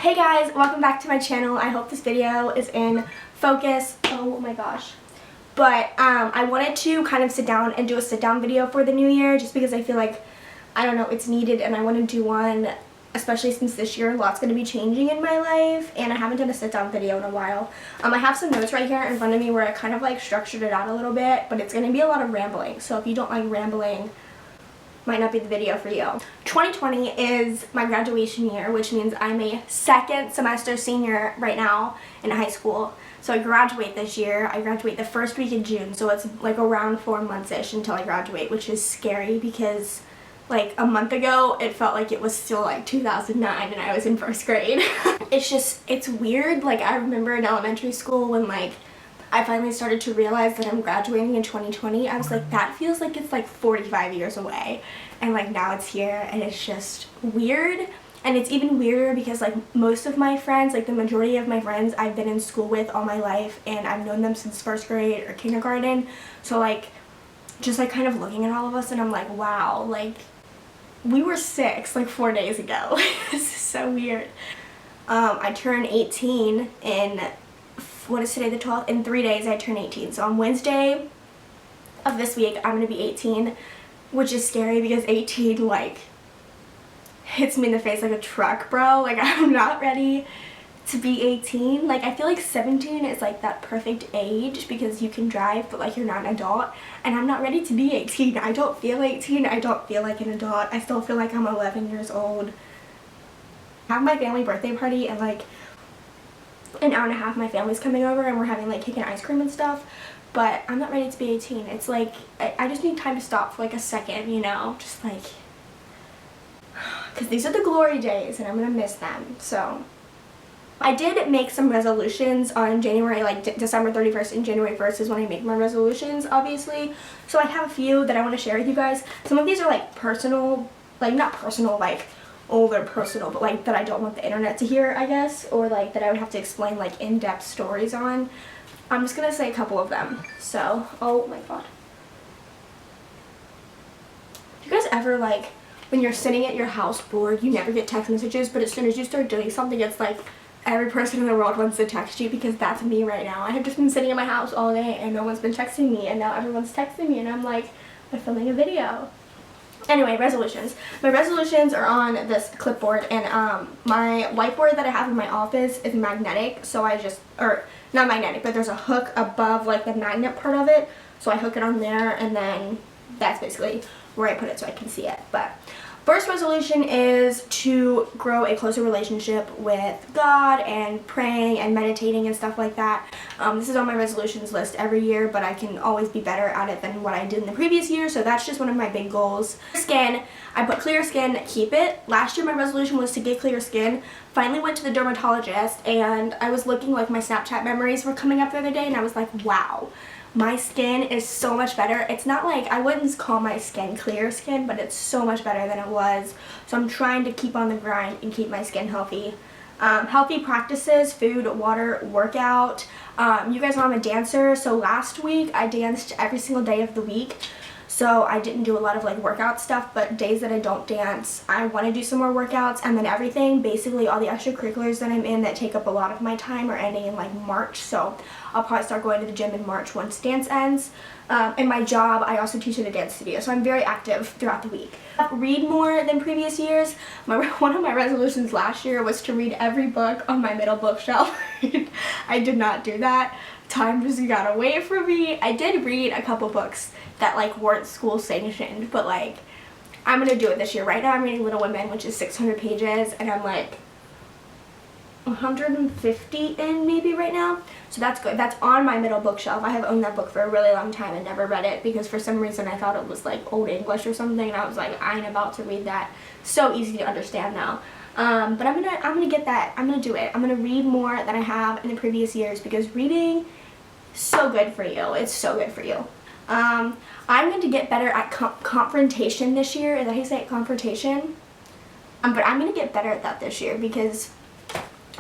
Hey guys, welcome back to my channel. I hope this video is in focus. Oh my gosh. But I wanted to kind of sit down and do a sit down video for the new year just because I feel like, I don't know, it's needed and I want to do one, especially since this year a lot's going to be changing in my life and I haven't done a sit down video in a while. I have some notes right here in front of me where I kind of like structured it out a little bit, but it's going to be a lot of rambling. So if you don't like rambling, might not be the video for you. 2020 is my graduation year, which means I'm a second semester senior right now in high school. So I graduate this year. I graduate the first week in June, so it's like around 4 months-ish until I graduate, which is scary because like a month ago it felt like it was still like 2009 and I was in first grade. It's weird. Like I remember in elementary school when like I finally started to realize that I'm graduating in 2020. I was like, that feels like it's like 45 years away. And like now it's here and it's just weird. And it's even weirder because like most of my friends, like the majority of my friends I've been in school with all my life and I've known them since first grade or kindergarten. So like just like kind of looking at all of us and I'm like, wow, like we were 6 like 4 days ago. This is so weird. I turn 18 in, what is today, the 12th? In 3 days I turn 18. So on Wednesday of this week I'm gonna be 18, which is scary because 18 like hits me in the face like a truck, bro. Like I'm not ready to be 18. Like I feel like 17 is like that perfect age because you can drive but like you're not an adult, and I'm not ready to be 18. I don't feel 18. I don't feel like an adult. I still feel like I'm 11 years old. I have my family birthday party and like an hour and a half my family's coming over and we're having like cake and ice cream and stuff, but I'm not ready to be 18. It's like I just need time to stop for like a second, you know, just like, because these are the glory days and I'm gonna miss them. So I did make some resolutions on January, like December 31st and January 1st is when I make my resolutions, obviously. So I have a few that I want to share with you guys. Some of these are like personal, like not personal like oh they're personal, but like that I don't want the internet to hear, I guess, or like that I would have to explain like in-depth stories on. I'm just gonna say a couple of them. So, oh my god. Do you guys ever like, when you're sitting at your house bored, you never get text messages, but as soon as you start doing something, it's like every person in the world wants to text you? Because that's me right now. I have just been sitting in my house all day and no one's been texting me, and now everyone's texting me and I'm like, I'm filming a video. Anyway, resolutions. My resolutions are on this clipboard, and my whiteboard that I have in my office is magnetic, so I just, or not magnetic, but there's a hook above like the magnet part of it, so I hook it on there and then that's basically where I put it so I can see it. But first resolution is to grow a closer relationship with God and praying and meditating and stuff like that. This is on my resolutions list every year, but I can always be better at it than what I did in the previous year, so that's just one of my big goals. Skin, I put clear skin, keep it. Last year my resolution was to get clear skin. Finally went to the dermatologist and I was looking, like my Snapchat memories were coming up the other day and I was like, wow. My skin is so much better. It's not like, I wouldn't call my skin clear skin, but it's so much better than it was. So I'm trying to keep on the grind and keep my skin healthy. Healthy practices, food, water, workout. You guys know I'm a dancer, so last week I danced every single day of the week. So I didn't do a lot of like workout stuff, but days that I don't dance, I want to do some more workouts. And then everything, basically all the extracurriculars that I'm in that take up a lot of my time are ending in like March. So I'll probably start going to the gym in March once dance ends. In my job, I also teach at a dance studio, so I'm very active throughout the week. Read more than previous years. One of my resolutions last year was to read every book on my middle bookshelf. I did not do that. Time just got away from me. I did read a couple books that like weren't school sanctioned, but like I'm gonna do it this year. Right now I'm reading Little Women, which is 600 pages, and I'm like 150 in maybe right now, so that's good. That's on my middle bookshelf. I have owned that book for a really long time and never read it because for some reason I thought it was like old English or something, and I was like, I ain't about to read that. So easy to understand now. But I'm gonna get that. I'm gonna do it. I'm gonna read more than I have in the previous years because reading is so good for you. It's so good for you. I'm going to get better at confrontation this year. Is that how you say it? Confrontation? But I'm going to get better at that this year because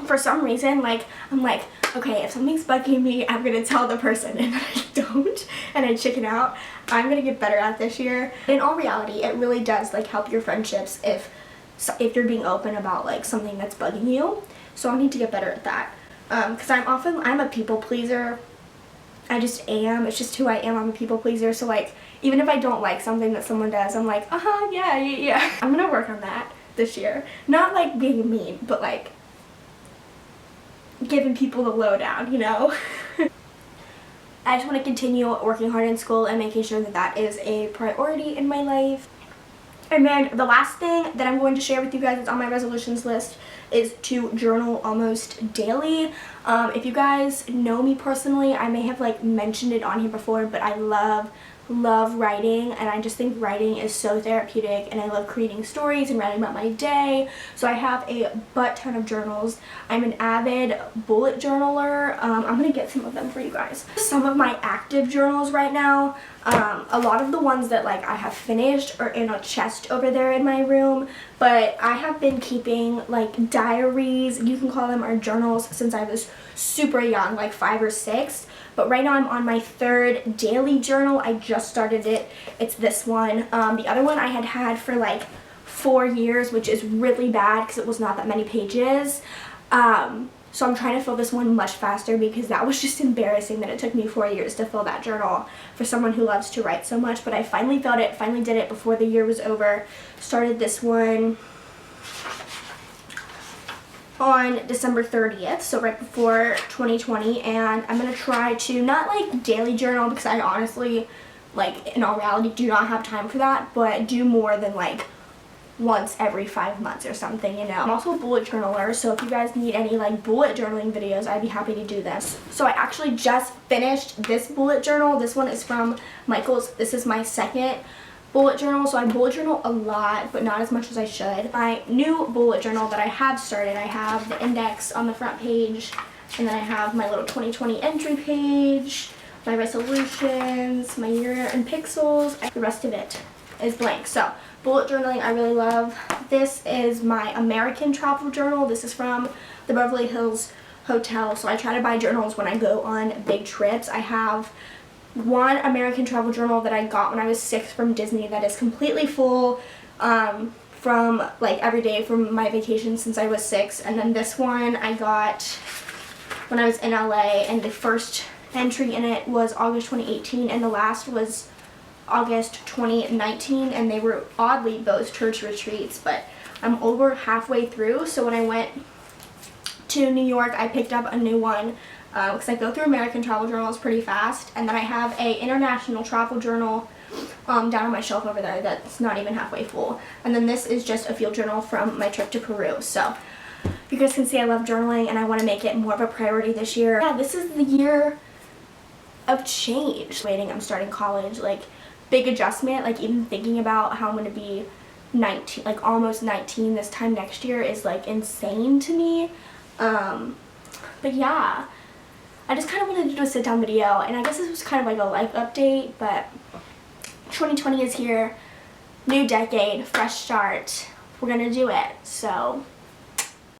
for some reason, like, I'm like, okay, if something's bugging me, I'm going to tell the person, and I don't, and I chicken out. I'm going to get better at this year. In all reality, it really does, like, help your friendships if if you're being open about like something that's bugging you. So I need to get better at that, because I'm a people pleaser. I just am. It's just who I am. I'm a people pleaser. So like, even if I don't like something that someone does, I'm like, yeah. I'm gonna work on that this year. Not like being mean, but like giving people the lowdown, you know? I just want to continue working hard in school and making sure that that is a priority in my life. And then the last thing that I'm going to share with you guys that's on my resolutions list is to journal almost daily. If you guys know me personally, I may have like mentioned it on here before, but I love writing, and I just think writing is so therapeutic, and I love creating stories and writing about my day. So I have a butt ton of journals. I'm an avid bullet journaler. I'm gonna get some of them for you guys. Some of my active journals right now, a lot of the ones that like I have finished are in a chest over there in my room, but I have been keeping like diaries, you can call them, or journals, since I was super young, like 5 or 6. But right now I'm on my 3rd daily journal. I just started it. It's this one. The other one I had for like 4 years, which is really bad because it was not that many pages. So I'm trying to fill this one much faster, because that was just embarrassing that it took me 4 years to fill that journal for someone who loves to write so much. But I finally filled it, finally did it before the year was over. Started this one on December 30th, so right before 2020, and I'm gonna try to not like daily journal, because I honestly, like, in all reality, do not have time for that, but do more than like once every 5 months or something, you know. I'm also a bullet journaler, so if you guys need any like bullet journaling videos, I'd be happy to do this. So I actually just finished this bullet journal. This one is from Michael's. This is my 2nd bullet journal. So I bullet journal a lot, but not as much as I should. My new bullet journal that I have started, I have the index on the front page, and then I have my little 2020 entry page, my resolutions, my year in pixels. The rest of it is blank. So bullet journaling I really love. This is my American travel journal. This is from the Beverly Hills Hotel. So I try to buy journals when I go on big trips. I have one American travel journal that I got when I was 6 from Disney that is completely full from like every day from my vacation since I was 6. And then this one I got when I was in LA, and the first entry in it was August 2018, and the last was August 2019, and they were oddly both church retreats, but I'm over halfway through. So when I went to New York, I picked up a new one, because I go through American travel journals pretty fast. And then I have a international travel journal down on my shelf over there that's not even halfway full. And then this is just a field journal from my trip to Peru. So you guys can see I love journaling, and I want to make it more of a priority this year. Yeah, this is the year of change. Waiting, I'm starting college, like big adjustment. Like even thinking about how I'm going to be 19, like almost 19 this time next year is like insane to me. But yeah, I just kind of wanted to do a sit down video, and I guess this was kind of like a life update, but 2020 is here, new decade, fresh start, we're gonna do it. So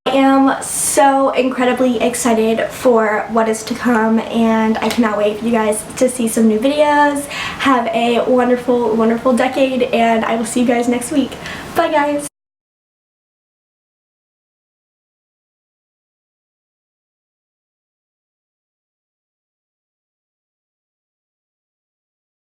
I am so incredibly excited for what is to come, and I cannot wait for you guys to see some new videos. Have a wonderful, wonderful decade, and I will see you guys next week. Bye guys!